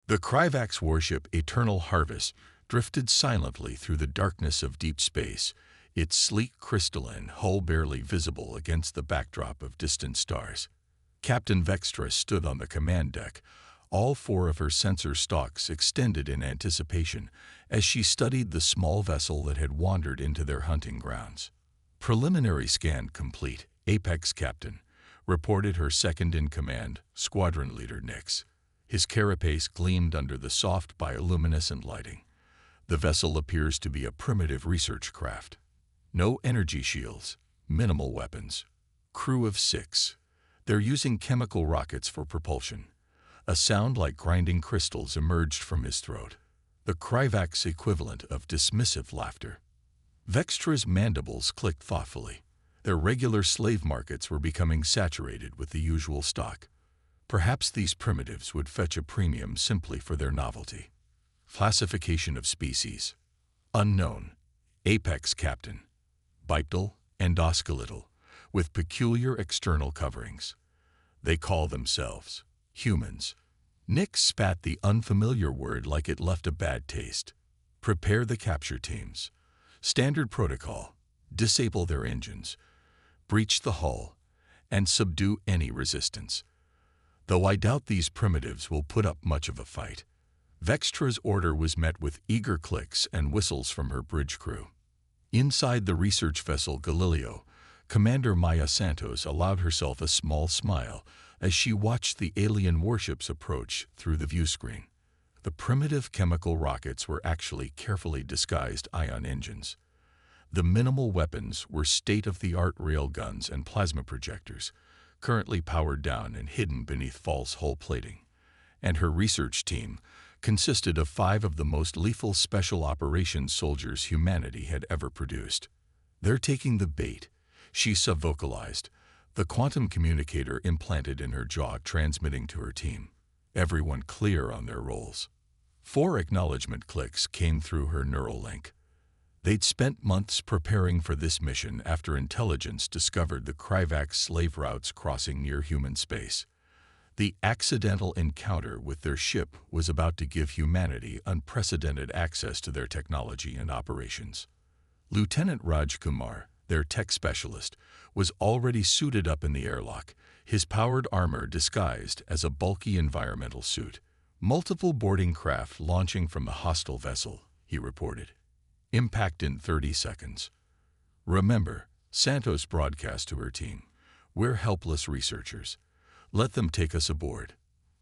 The Kryvax warship Eternal Harvest drifted silently through the darkness of deep space, its sleek crystalline hull barely visible against the backdrop of distant stars. Captain Vextra stood on the command deck, all four of her sensor stalks extended in anticipation as she studied the small vessel that had wandered into their hunting grounds. Preliminary scan complete, Apex Captain, reported her second-in-command, Squadron Leader Nix. His carapace gleamed under the soft bioluminescent lighting. The vessel appears to be a primitive research craft. No energy shields, minimal weapons. Crew of 6. They're using chemical rockets for propulsion. A sound like grinding crystals emerged from his throat, the Kryvax equivalent of dismissive laughter. Vextra's mandibles clicked thoughtfully. Their regular slave markets were becoming saturated with the usual stock. Perhaps these primitives would fetch a premium simply for their novelty. Classification of species. Unknown. Apex Captain. Bipedal, endoskeletal, with peculiar external coverings. They call themselves humans. Nick spat the unfamiliar word like it left a bad taste. Prepare the capture teams. Standard protocol. Disable their engines. Breach the hull. And subdue any resistance. Though I doubt these primitives will put up much of a fight. Vextra's order was met with eager clicks and whistles from her bridge crew. Inside the research vessel Galileo, Commander Maya Santos allowed herself a small smile as she watched the alien warships approach through the viewscreen. The primitive chemical rockets were actually carefully disguised ion engines. The minimal weapons were state-of-the-art railguns and plasma projectors, currently powered down and hidden beneath false hull plating. And her research team consisted of 5 of the most lethal special operations soldiers humanity had ever produced. They're taking the bait, she subvocalized, the quantum communicator implanted in her jaw transmitting to her team. Everyone clear on their roles. 4 acknowledgement clicks came through her neural link. They'd spent months preparing for this mission after intelligence discovered the Kryvax slave routes crossing near human space. The accidental encounter with their ship was about to give humanity unprecedented access to their technology and operations. Lieutenant Raj Kumar, their tech specialist, was already suited up in the airlock, his powered armor disguised as a bulky environmental suit. Multiple boarding craft launching from the hostile vessel, he reported. Impact in 30 seconds. Remember, Santos broadcast to her team, we're helpless researchers. Let them take us aboard.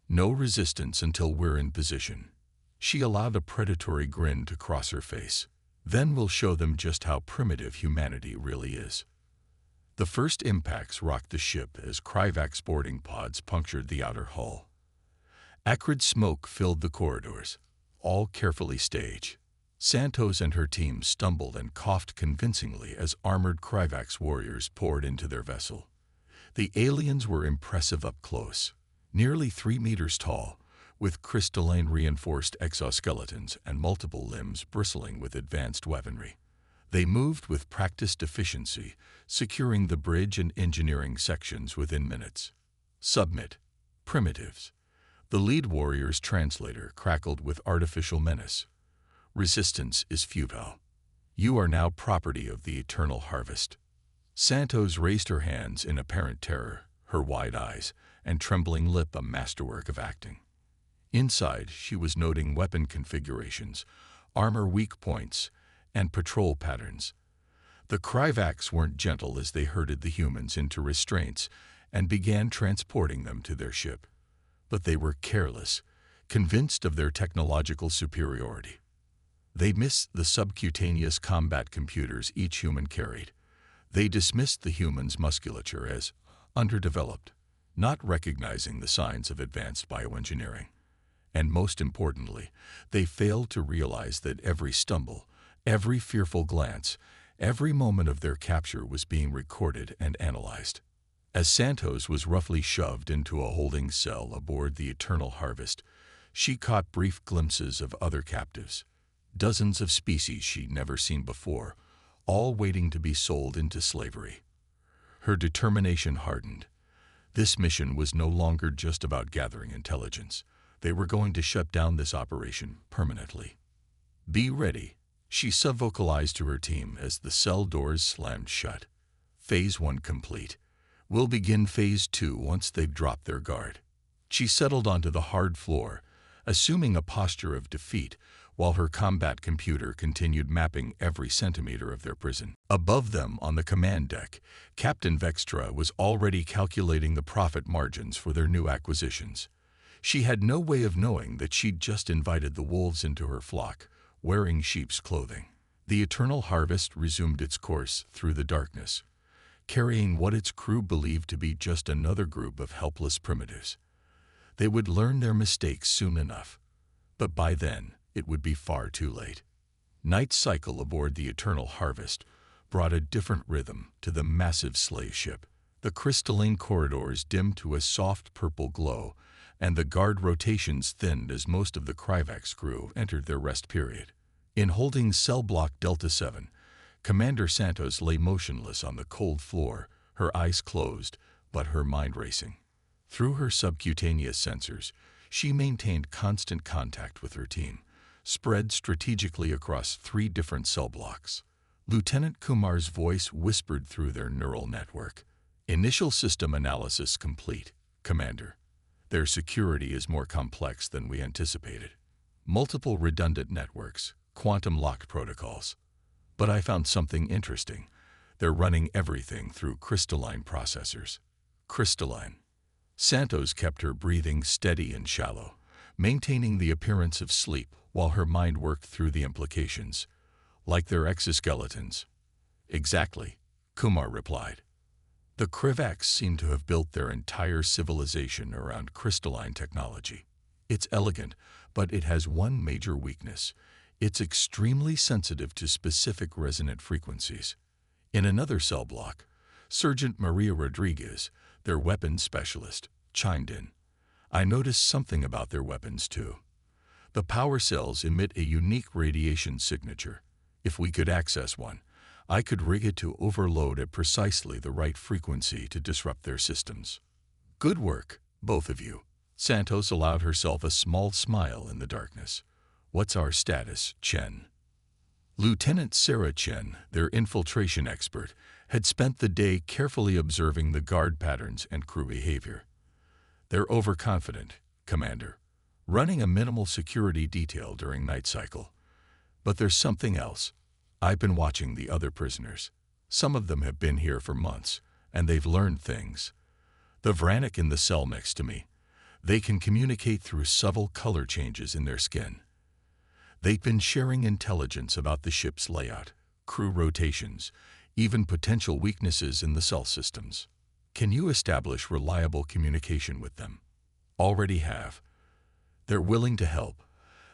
No resistance until we're in position. She allowed a predatory grin to cross her face. Then we'll show them just how primitive humanity really is. The first impacts rocked the ship as Kryvax boarding pods punctured the outer hull. Acrid smoke filled the corridors, all carefully staged. Santos and her team stumbled and coughed convincingly as armored Kryvax warriors poured into their vessel. The aliens were impressive up close, nearly 3 meters tall, with crystalline reinforced exoskeletons and multiple limbs bristling with advanced weaponry. They moved with practiced efficiency, securing the bridge and engineering sections within minutes. Submit. Primitives. The lead warrior's translator crackled with artificial menace. Resistance is futile. You are now property of the Eternal Harvest. Santos raised her hands in apparent terror, her wide eyes and trembling lip a masterwork of acting. Inside, she was noting weapon configurations, armor weak points, and patrol patterns. The Kryvax weren't gentle as they herded the humans into restraints and began transporting them to their ship. But they were careless, convinced of their technological superiority. They missed the subcutaneous combat computers each human carried. They dismissed the human's musculature as underdeveloped, not recognizing the signs of advanced bioengineering. And most importantly, they failed to realize that every stumble, every fearful glance, every moment of their capture was being recorded and analyzed. As Santos was roughly shoved into a holding cell aboard the Eternal Harvest, she caught brief glimpses of other captives. Dozens of species she'd never seen before, all waiting to be sold into slavery. Her determination hardened. This mission was no longer just about gathering intelligence. They were going to shut down this operation permanently. "Be ready," she subvocalized to her team as the cell doors slammed shut. "Phase 1 complete. We'll begin Phase 2 once they've dropped their guard." She settled onto the hard floor, assuming a posture of defeat, while her combat computer continued mapping every centimeter of their prison. Above them on the command deck, Captain Vextra was already calculating the profit margins for their new acquisitions. She had no way of knowing that she'd just invited the wolves into her flock, wearing sheep's clothing. The Eternal Harvest resumed its course through the darkness, carrying what its crew believed to be just another group of helpless primitives. They would learn their mistakes soon enough, but by then it would be far too late. Night cycle aboard the Eternal Harvest brought a different rhythm to the massive slave ship. The crystalline corridors dimmed to a soft purple glow, and the guard rotations thinned as most of the Kryvax crew entered their rest period. In holding cell block Delta 7, Commander Santos lay motionless on the cold floor, her eyes closed, but her mind racing. Through her subcutaneous sensors, she maintained constant contact with her team, spread strategically across 3 different cell blocks. Lieutenant Kumar's voice whispered through their neural network. "Initial system analysis complete, Commander. Their security is more complex than we anticipated. Multiple redundant networks, quantum-locked protocols. But I found something interesting. They're running everything through crystalline processors." Crystalline. Santos kept her breathing steady and shallow, maintaining the appearance of sleep while her mind worked through the implications. "Like their exoskeletons." "Exactly," Kumar replied. The Kryvax seem to have built their entire civilization around crystalline technology. It's elegant, but it has one major weakness. It's extremely sensitive to specific resonant frequencies. In another cell block, Sergeant Maria Rodriguez, their weapons specialist, chimed in. "I noticed something about their weapons too. The power cells emit a unique radiation signature. If we could access one, I could rig it to overload at precisely the right frequency to disrupt their systems." "Good work, both of you." Santos allowed herself a small smile in the darkness. "What's our status, Chen?" Lieutenant Sarah Chen, their infiltration expert, had spent the day carefully observing the guard patterns and crew behavior. "They're overconfident, Commander, running a minimal security detail during night cycle. But there's something else. I've been watching the other prisoners. Some of them have been here for months, and they've learned things. The Vranic in the cell next to me, they can communicate through subtle color changes in their skin. They've been sharing intelligence about the ship's layout, crew rotations, even potential weaknesses in the cell systems. Can you establish reliable communication with them?" "Already have. They're willing to help,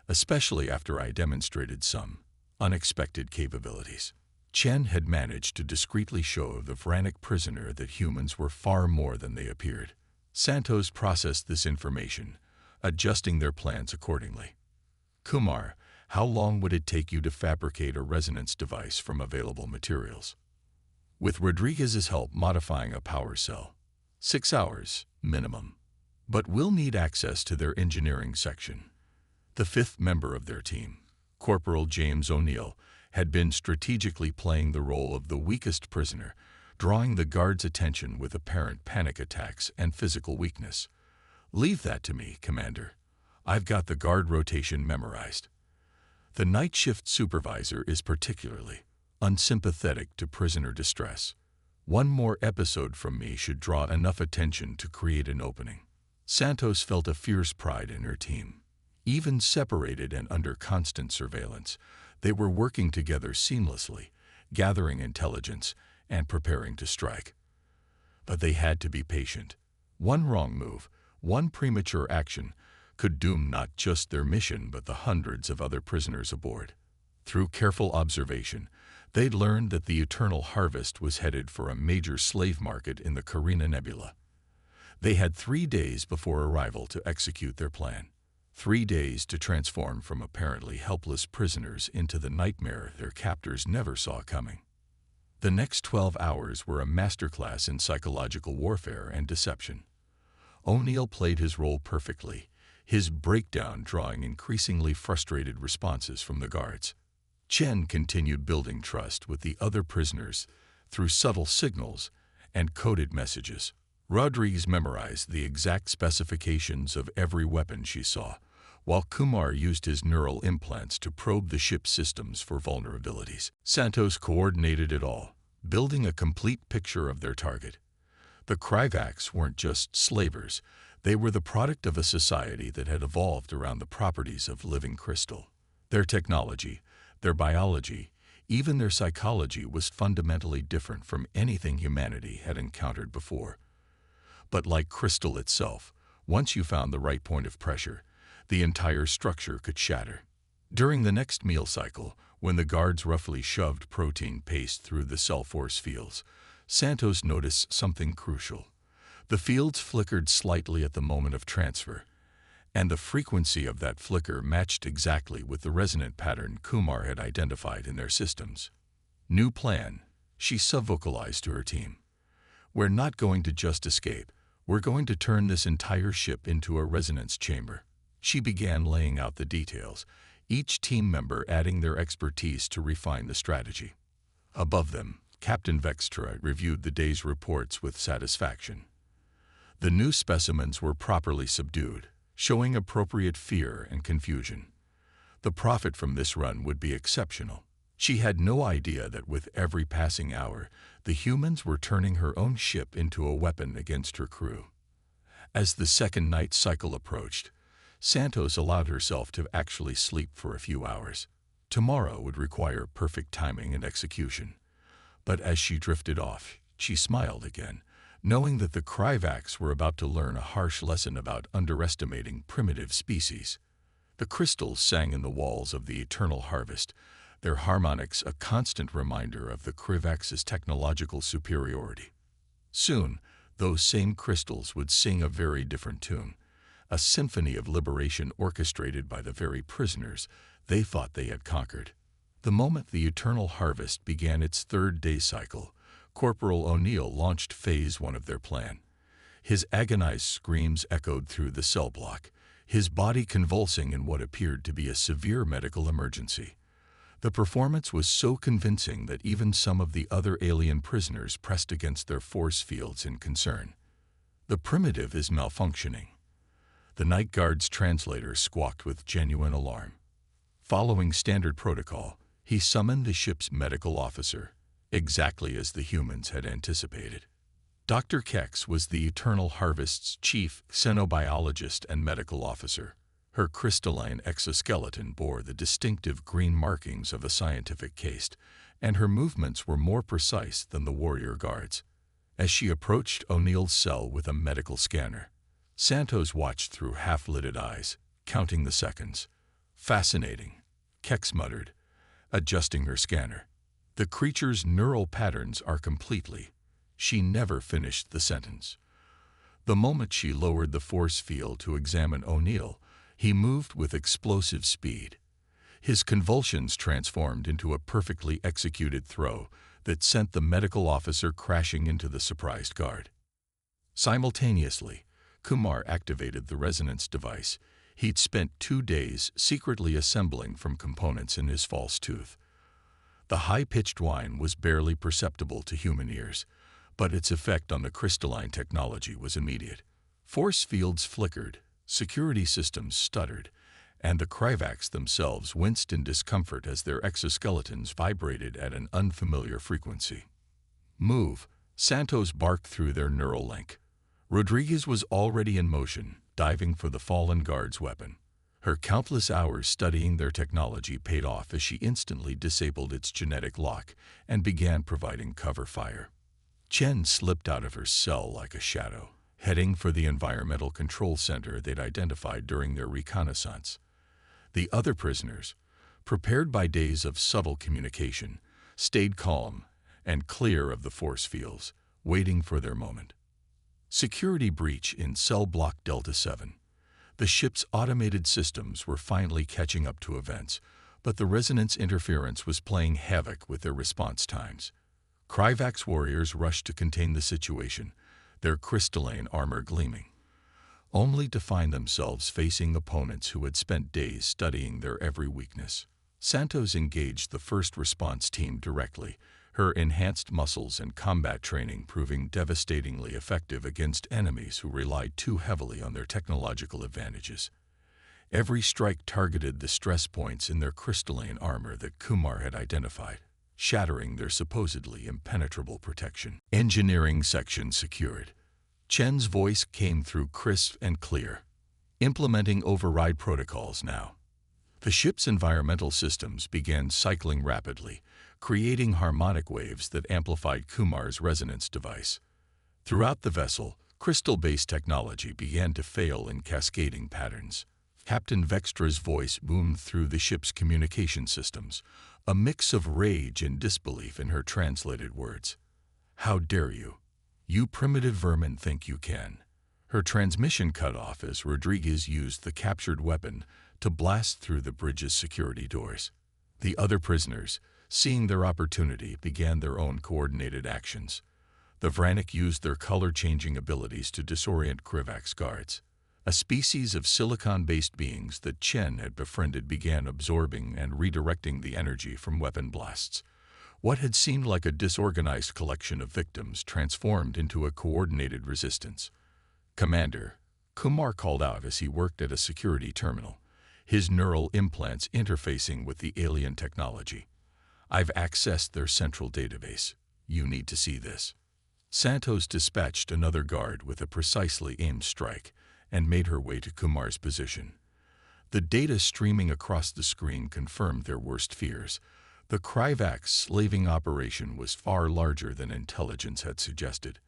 especially after I demonstrated some unexpected capabilities." Chen had managed to discreetly show the Vranic prisoner that humans were far more than they appeared. Santos processed this information, adjusting their plans accordingly. "Kumar, how long would it take you to fabricate a resonance device from available materials?" "With Rodriguez's help modifying a power cell, 6 hours, minimum. But we'll need access to their engineering section." The 5th member of their team, Corporal James O'Neill, had been strategically playing the role of the weakest prisoner, drawing the guards' attention with apparent panic attacks and physical weakness. "Leave that to me, Commander. I've got the guard rotation memorized." The night shift supervisor is particularly unsympathetic to prisoner distress. "One more episode from me should draw enough attention to create an opening." Santos felt a fierce pride in her team. Even separated and under constant surveillance, they were working together seamlessly, gathering intelligence and preparing to strike. But they had to be patient. One wrong move, one premature action, could doom not just their mission but the hundreds of other prisoners aboard. Through careful observation, they'd learned that the Eternal Harvest was headed for a major slave market in the Carina Nebula. They had 3 days before arrival to execute their plan. 3 days to transform from apparently helpless prisoners into the nightmare their captors never saw coming. The next 12 hours were a masterclass in psychological warfare and deception. O'Neill played his role perfectly, his breakdown drawing increasingly frustrated responses from the guards. Chen continued building trust with the other prisoners through subtle signals and coded messages. Rodriguez memorized the exact specifications of every weapon she saw, while Kumar used his neural implants to probe the ship's systems for vulnerabilities. Santos coordinated it all, building a complete picture of their target. The Kryvacs weren't just slavers, they were the product of a society that had evolved around the properties of living crystal. Their technology, their biology, even their psychology was fundamentally different from anything humanity had encountered before. But like crystal itself, once you found the right point of pressure, the entire structure could shatter. During the next meal cycle, when the guards roughly shoved protein paste through the cell force fields, Santos noticed something crucial. The fields flickered slightly at the moment of transfer, and the frequency of that flicker matched exactly with the resonant pattern Kumar had identified in their systems. New plan, she subvocalized to her team. We're not going to just escape, we're going to turn this entire ship into a resonance chamber. She began laying out the details, each team member adding their expertise to refine the strategy. Above them, Captain Vextra reviewed the day's reports with satisfaction. The new specimens were properly subdued, showing appropriate fear and confusion. The profit from this run would be exceptional. She had no idea that with every passing hour, the humans were turning her own ship into a weapon against her crew. As the second night cycle approached, Santos allowed herself to actually sleep for a few hours. Tomorrow would require perfect timing and execution. But as she drifted off, she smiled again, knowing that the Kryvacs were about to learn a harsh lesson about underestimating primitive species. The crystals sang in the walls of the eternal harvest, their harmonics a constant reminder of the Kryvacs' technological superiority. Soon, those same crystals would sing a very different tune, a symphony of liberation orchestrated by the very prisoners they thought they had conquered. The moment the eternal harvest began its third day cycle, Corporal O'Neill launched Phase 1 of their plan. His agonized screams echoed through the cell block, his body convulsing in what appeared to be a severe medical emergency. The performance was so convincing that even some of the other alien prisoners pressed against their force fields in concern. The primitive is malfunctioning. The night guard's translator squawked with genuine alarm. Following standard protocol, he summoned the ship's medical officer, exactly as the humans had anticipated. Dr. Kex was the Eternal Harvest's chief xenobiologist and medical officer. Her crystalline exoskeleton bore the distinctive green markings of a scientific caste, and her movements were more precise than the warrior guards. As she approached O'Neill's cell with a medical scanner, Santos watched through half-lidded eyes, counting the seconds. Fascinating, Kex muttered, adjusting her scanner. The creature's neural patterns are completely. She never finished the sentence. The moment she lowered the force field to examine O'Neill, he moved with explosive speed. His convulsions transformed into a perfectly executed throw that sent the medical officer crashing into the surprised guard. Simultaneously, Kumar activated the resonance device he'd spent 2 days secretly assembling from components in his false tooth. The high-pitched whine was barely perceptible to human ears, but its effect on the crystalline technology was immediate. Force fields flickered, security systems stuttered, and the Kryvacs themselves winced in discomfort as their exoskeletons vibrated at an unfamiliar frequency. Move, Santos barked through their neural link. Rodriguez was already in motion, diving for the fallen guard's weapon. Her countless hours studying their technology paid off as she instantly disabled its genetic lock and began providing cover fire. Chen slipped out of her cell like a shadow, heading for the environmental control center they'd identified during their reconnaissance. The other prisoners, prepared by days of subtle communication, stayed calm and clear of the force fields, waiting for their moment. Security breach in cell block Delta 7. The ship's automated systems were finally catching up to events, but the resonance interference was playing havoc with their response times. Kryvacs warriors rushed to contain the situation, their crystalline armor gleaming. only to find themselves facing opponents who had spent days studying their every weakness. Santos engaged the first response team directly, her enhanced muscles and combat training proving devastatingly effective against enemies who relied too heavily on their technological advantages. Every strike targeted the stress points in their crystalline armor that Kumar had identified, shattering their supposedly impenetrable protection. Engineering section secured. Chen's voice came through crisp and clear. Implementing override protocols now. The ship's environmental systems began cycling rapidly, creating harmonic waves that amplified Kumar's resonance device. Throughout the vessel, crystal-based technology began to fail in cascading patterns. Captain Vextra's voice boomed through the ship's communication systems, a mix of rage and disbelief in her translated words. "How dare you? You primitive vermin think you can." Her transmission cut off as Rodriguez used the captured weapon to blast through the bridge's security doors. The other prisoners, seeing their opportunity, began their own coordinated actions. The Vranik used their color-changing abilities to disorient Krivak's guards. A species of silicon-based beings that Chen had befriended began absorbing and redirecting the energy from weapon blasts. What had seemed like a disorganized collection of victims transformed into a coordinated resistance. "Commander," Kumar called out as he worked at a security terminal, his neural implants interfacing with the alien technology. "I've accessed their central database. You need to see this." Santos dispatched another guard with a precisely aimed strike and made her way to Kumar's position. The data streaming across the screen confirmed their worst fears. The Krivak's slaving operation was far larger than intelligence had suggested.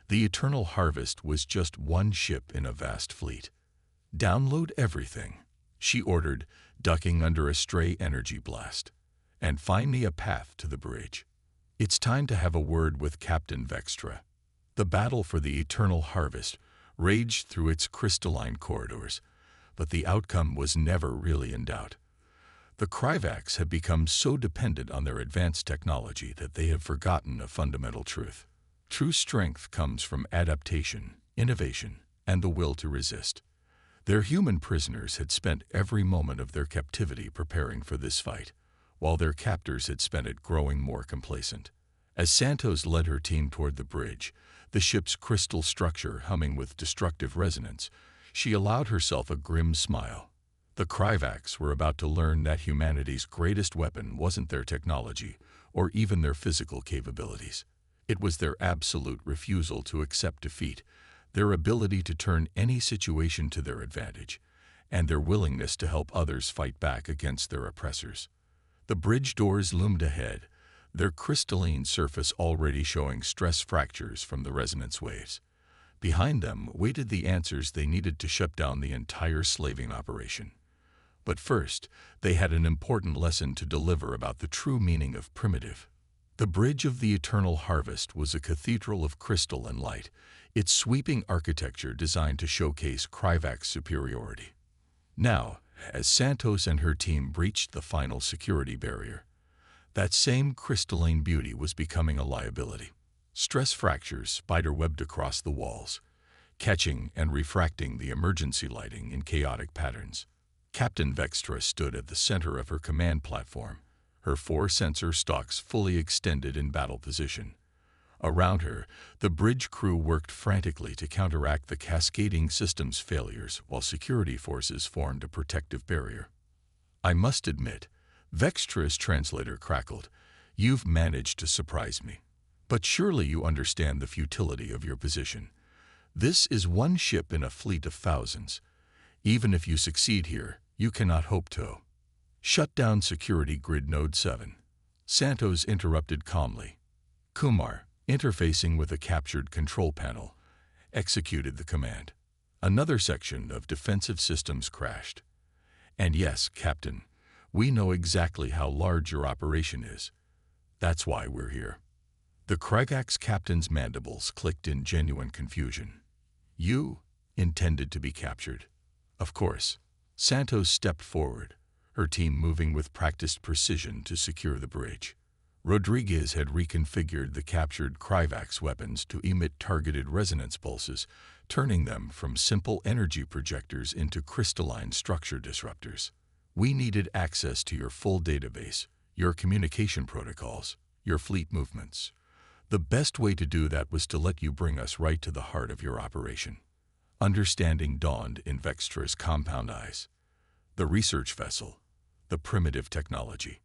The Eternal Harvest was just one ship in a vast fleet. "Download everything," she ordered, ducking under a stray energy blast. "And find me a path to the bridge. It's time to have a word with Captain Vextra." The battle for the Eternal Harvest raged through its crystalline corridors, but the outcome was never really in doubt. The Krivaks had become so dependent on their advanced technology that they have forgotten a fundamental truth. True strength comes from adaptation, innovation, and the will to resist. Their human prisoners had spent every moment of their captivity preparing for this fight, while their captors had spent it growing more complacent. As Santos led her team toward the bridge, the ship's crystal structure humming with destructive resonance, she allowed herself a grim smile. The Krivaks were about to learn that humanity's greatest weapon wasn't their technology or even their physical capabilities. It was their absolute refusal to accept defeat, their ability to turn any situation to their advantage, and their willingness to help others fight back against their oppressors. The bridge doors loomed ahead, their crystalline surface already showing stress fractures from the resonance waves. Behind them waited the answers they needed to shut down the entire slaving operation. But first, they had an important lesson to deliver about the true meaning of primitive. The Bridge of the Eternal Harvest was a cathedral of crystal and light, its sweeping architecture designed to showcase Krivak's superiority. Now, as Santos and her team breached the final security barrier, that same crystalline beauty was becoming a liability. Stress fractures spider-webbed across the walls, catching and refracting the emergency lighting in chaotic patterns. Captain Vextra stood at the center of her command platform, her 4 sensor stalks fully extended in battle position. Around her, the bridge crew worked frantically to counteract the cascading system's failures while security forces formed a protective barrier. "I must admit," Vextra's translator crackled, "you've managed to surprise me. But surely you understand the futility of your position. This is one ship in a fleet of thousands. Even if you succeed here, you cannot hope to shut down security grid node 7. Santos interrupted calmly. Kumar, interfacing with a captured control panel, executed the command. Another section of defensive systems crashed. "And yes, Captain, we know exactly how large your operation is. That's why we're here." The Krivak's captain's mandibles clicked in genuine confusion. "You intended to be captured?" "Of course." Santos stepped forward, her team moving with practiced precision to secure the bridge. Rodriguez had reconfigured the captured Krivak's weapons to emit targeted resonance pulses, turning them from simple energy projectors into crystalline structure disruptors. We needed access to your full database, your communication protocols, your fleet movements. The best way to do that was to let you bring us right to the heart of your operation. Understanding dawned in Vextra's compound eyes. The research vessel, the primitive technology,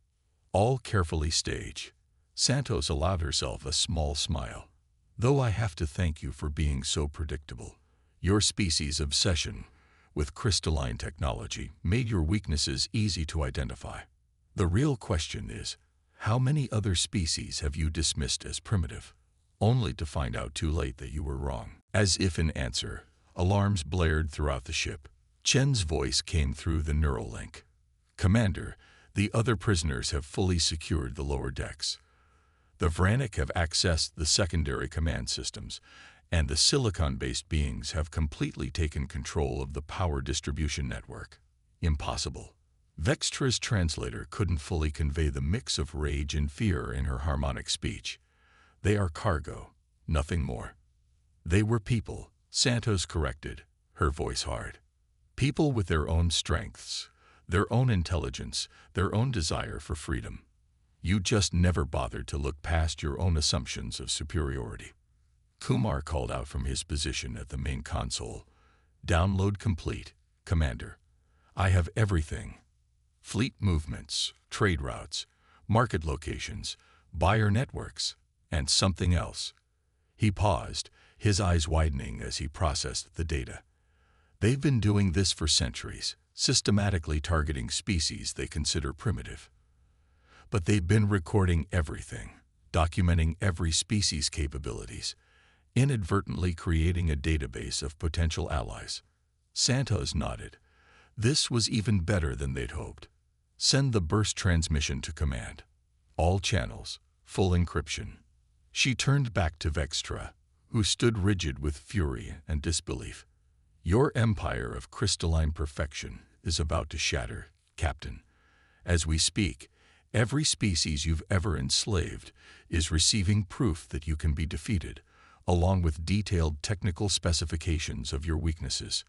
all carefully staged. Santos allowed herself a small smile. Though I have to thank you for being so predictable. Your species' obsession with crystalline technology made your weaknesses easy to identify. The real question is, how many other species have you dismissed as primitive, only to find out too late that you were wrong? As if in answer, alarms blared throughout the ship. Chen's voice came through the neural link. Commander, the other prisoners have fully secured the lower decks. The Vranic have accessed the secondary command systems, and the silicon-based beings have completely taken control of the power distribution network. Impossible. Vextra's translator couldn't fully convey the mix of rage and fear in her harmonic speech. They are cargo, nothing more. They were people, Santos corrected, her voice hard. People with their own strengths, their own intelligence, their own desire for freedom. You just never bothered to look past your own assumptions of superiority. Kumar called out from his position at the main console. Download complete, Commander. I have everything. Fleet movements, trade routes, market locations, buyer networks, and something else. He paused, his eyes widening as he processed the data. They've been doing this for centuries, systematically targeting species they consider primitive. But they've been recording everything, documenting every species' capabilities, inadvertently creating a database of potential allies. Santos nodded. This was even better than they'd hoped. Send the burst transmission to command. All channels, full encryption. She turned back to Vextra, who stood rigid with fury and disbelief. Your empire of crystalline perfection is about to shatter, Captain. As we speak, every species you've ever enslaved is receiving proof that you can be defeated, along with detailed technical specifications of your weaknesses.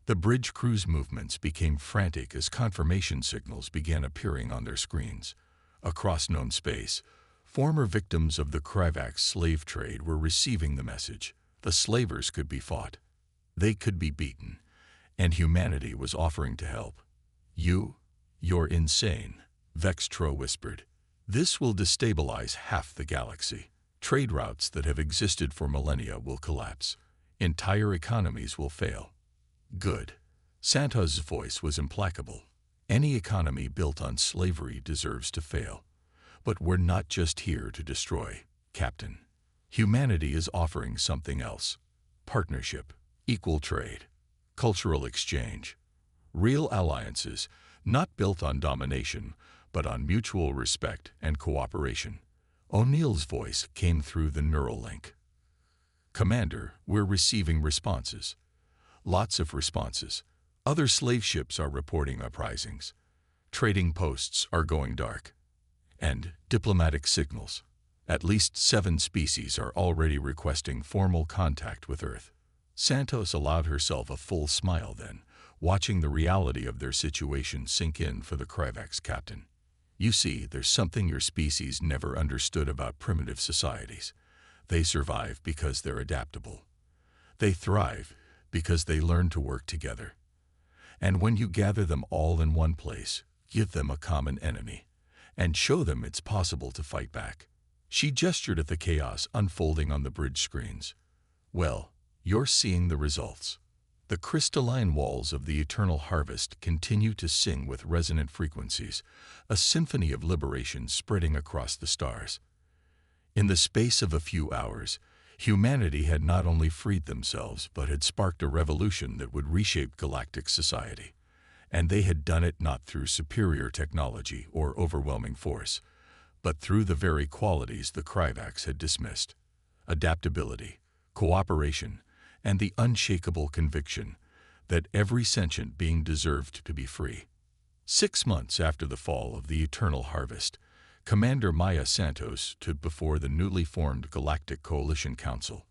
The bridge crew's movements became frantic as confirmation signals began appearing on their screens. Across known space, former victims of the Kryvax slave trade were receiving the message. The slavers could be fought. They could be beaten. And humanity was offering to help. You're insane, Vextra whispered. This will destabilize half the galaxy. Trade routes that have existed for millennia will collapse. Entire economies will fail. Good. Santos' voice was implacable. Any economy built on slavery deserves to fail. But we're not just here to destroy, Captain. Humanity is offering something else. Partnership, equal trade, cultural exchange. Real alliances, not built on domination, but on mutual respect and cooperation. O'Neill's voice came through the neural link. Commander, we're receiving responses. Lots of responses. Other slave ships are reporting uprisings. Trading posts are going dark. And diplomatic signals. At least 7 species are already requesting formal contact with Earth. Santos allowed herself a full smile then, watching the reality of their situation sink in for the Kryvax captain. You see, there's something your species never understood about primitive societies. They survive because they're adaptable. They thrive because they learn to work together. And when you gather them all in one place, give them a common enemy, and show them it's possible to fight back. She gestured at the chaos unfolding on the bridge screens. Well, you're seeing the results. The crystalline walls of the eternal harvest continue to sing with resonant frequencies, a symphony of liberation spreading across the stars. In the space of a few hours, humanity had not only freed themselves, but had sparked a revolution that would reshape galactic society. And they had done it not through superior technology or overwhelming force, but through the very qualities the Kryvax had dismissed: adaptability, cooperation, and the unshakable conviction that every sentient being deserved to be free. 6 months after the fall of the eternal harvest, Commander Maya Santos stood before the newly formed Galactic Coalition Council.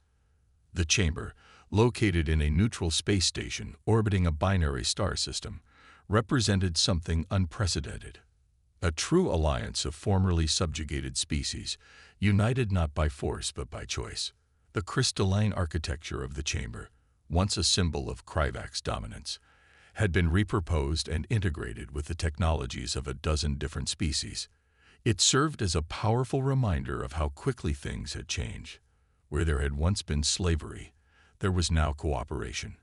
The chamber, located in a neutral space station orbiting a binary star system, represented something unprecedented. A true alliance of formerly subjugated species, united not by force but by choice. The crystalline architecture of the chamber, once a symbol of Krivak's dominance, had been repurposed and integrated with the technologies of a dozen different species. It served as a powerful reminder of how quickly things had changed. Where there had once been slavery, there was now cooperation.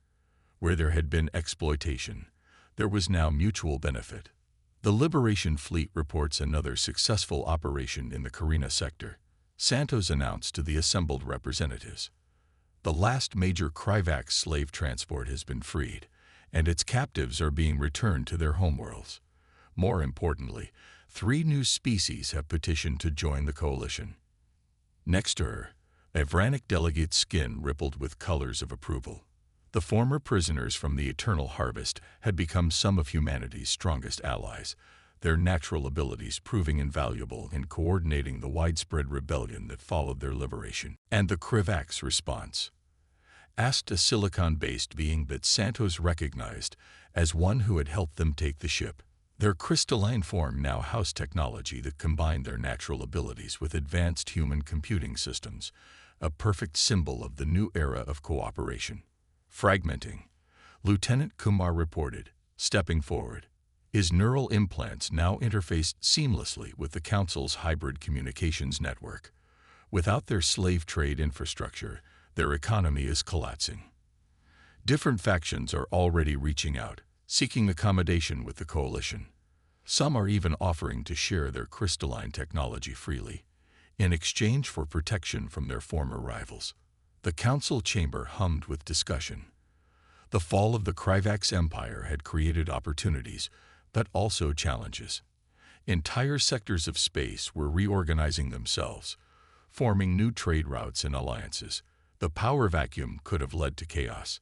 Where there had been exploitation, there was now mutual benefit. The Liberation Fleet reports another successful operation in the Carina sector, Santos announced to the assembled representatives. The last major Krivak slave transport has been freed, and its captives are being returned to their homeworlds. More importantly, 3 new species have petitioned to join the coalition. Next to her, a Vranic delegate's skin rippled with colors of approval. The former prisoners from the Eternal Harvest had become some of humanity's strongest allies, their natural abilities proving invaluable in coordinating the widespread rebellion that followed their liberation. And the Krivak's response. Asked a silicon-based being that Santos recognized as one who had helped them take the ship. Their crystalline form now housed technology that combined their natural abilities with advanced human computing systems, a perfect symbol of the new era of cooperation. Fragmenting, Lieutenant Kumar reported, stepping forward. His neural implants now interfaced seamlessly with the Council's hybrid communications network. Without their slave trade infrastructure, their economy is collapsing. Different factions are already reaching out, seeking accommodation with the coalition. Some are even offering to share their crystalline technology freely, in exchange for protection from their former rivals. The council chamber hummed with discussion. The fall of the Krivak's empire had created opportunities, but also challenges. Entire sectors of space were reorganizing themselves, forming new trade routes and alliances. The power vacuum could have led to chaos.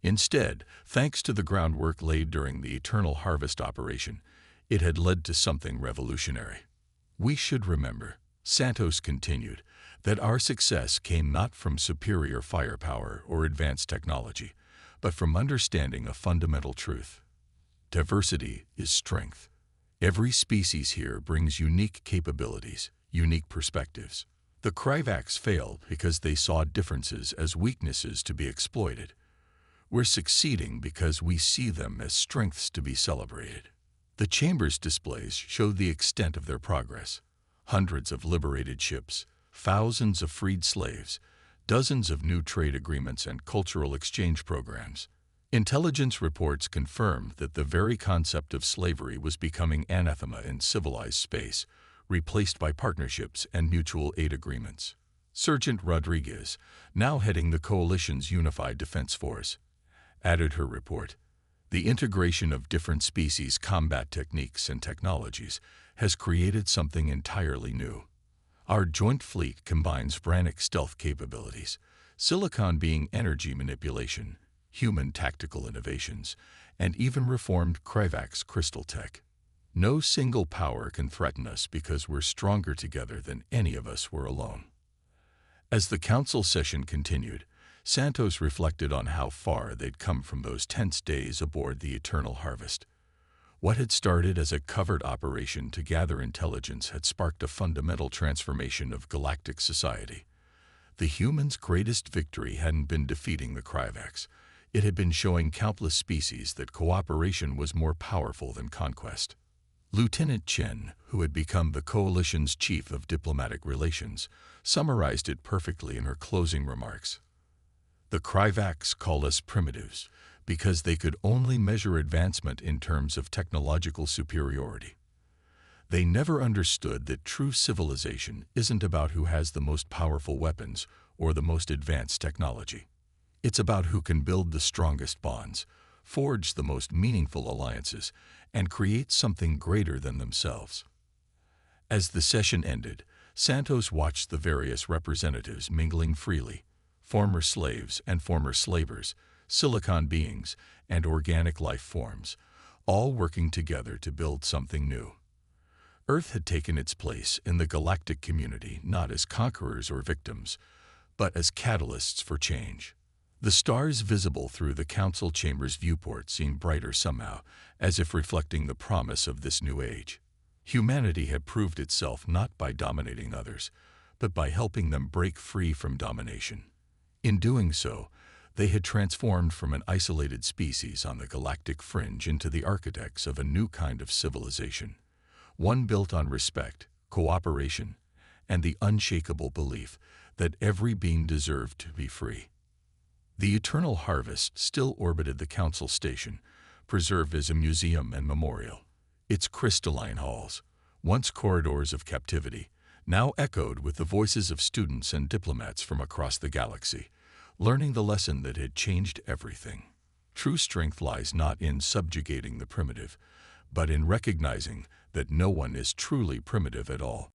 Instead, thanks to the groundwork laid during the Eternal Harvest operation, it had led to something revolutionary. We should remember, Santos continued, that our success came not from superior firepower or advanced technology, but from understanding a fundamental truth. Diversity is strength. Every species here brings unique capabilities, unique perspectives. The Krivaks failed because they saw differences as weaknesses to be exploited. We're succeeding because we see them as strengths to be celebrated. The chamber's displays showed the extent of their progress. Hundreds of liberated ships, thousands of freed slaves, dozens of new trade agreements and cultural exchange programs. Intelligence reports confirmed that the very concept of slavery was becoming anathema in civilized space, replaced by partnerships and mutual aid agreements. Sergeant Rodriguez, now heading the coalition's unified defense force, added her report. The integration of different species' combat techniques and technologies has created something entirely new. Our joint fleet combines Vranic stealth capabilities, silicon being energy manipulation, human tactical innovations, and even reformed Krivak's crystal tech. No single power can threaten us because we're stronger together than any of us were alone. As the council session continued, Santos reflected on how far they'd come from those tense days aboard the Eternal Harvest. What had started as a covert operation to gather intelligence had sparked a fundamental transformation of galactic society. The humans' greatest victory hadn't been defeating the Krivaks. It had been showing countless species that cooperation was more powerful than conquest. Lieutenant Chen, who had become the coalition's chief of diplomatic relations, summarized it perfectly in her closing remarks. The Krivaks call us primitives because they could only measure advancement in terms of technological superiority. They never understood that true civilization isn't about who has the most powerful weapons or the most advanced technology. It's about who can build the strongest bonds, forge the most meaningful alliances, and create something greater than themselves. As the session ended, Santos watched the various representatives mingling freely, former slaves and former slavers, silicon beings, and organic life forms, all working together to build something new. Earth had taken its place in the galactic community not as conquerors or victims, but as catalysts for change. The stars visible through the council chamber's viewport seemed brighter somehow, as if reflecting the promise of this new age. Humanity had proved itself not by dominating others, but by helping them break free from domination. In doing so, they had transformed from an isolated species on the galactic fringe into the architects of a new kind of civilization, one built on respect, cooperation, and the unshakable belief that every being deserved to be free. The eternal harvest still orbited the council station, preserved as a museum and memorial. Its crystalline halls, once corridors of captivity, now echoed with the voices of students and diplomats from across the galaxy, learning the lesson that had changed everything. True strength lies not in subjugating the primitive, but in recognizing that no one is truly primitive at all.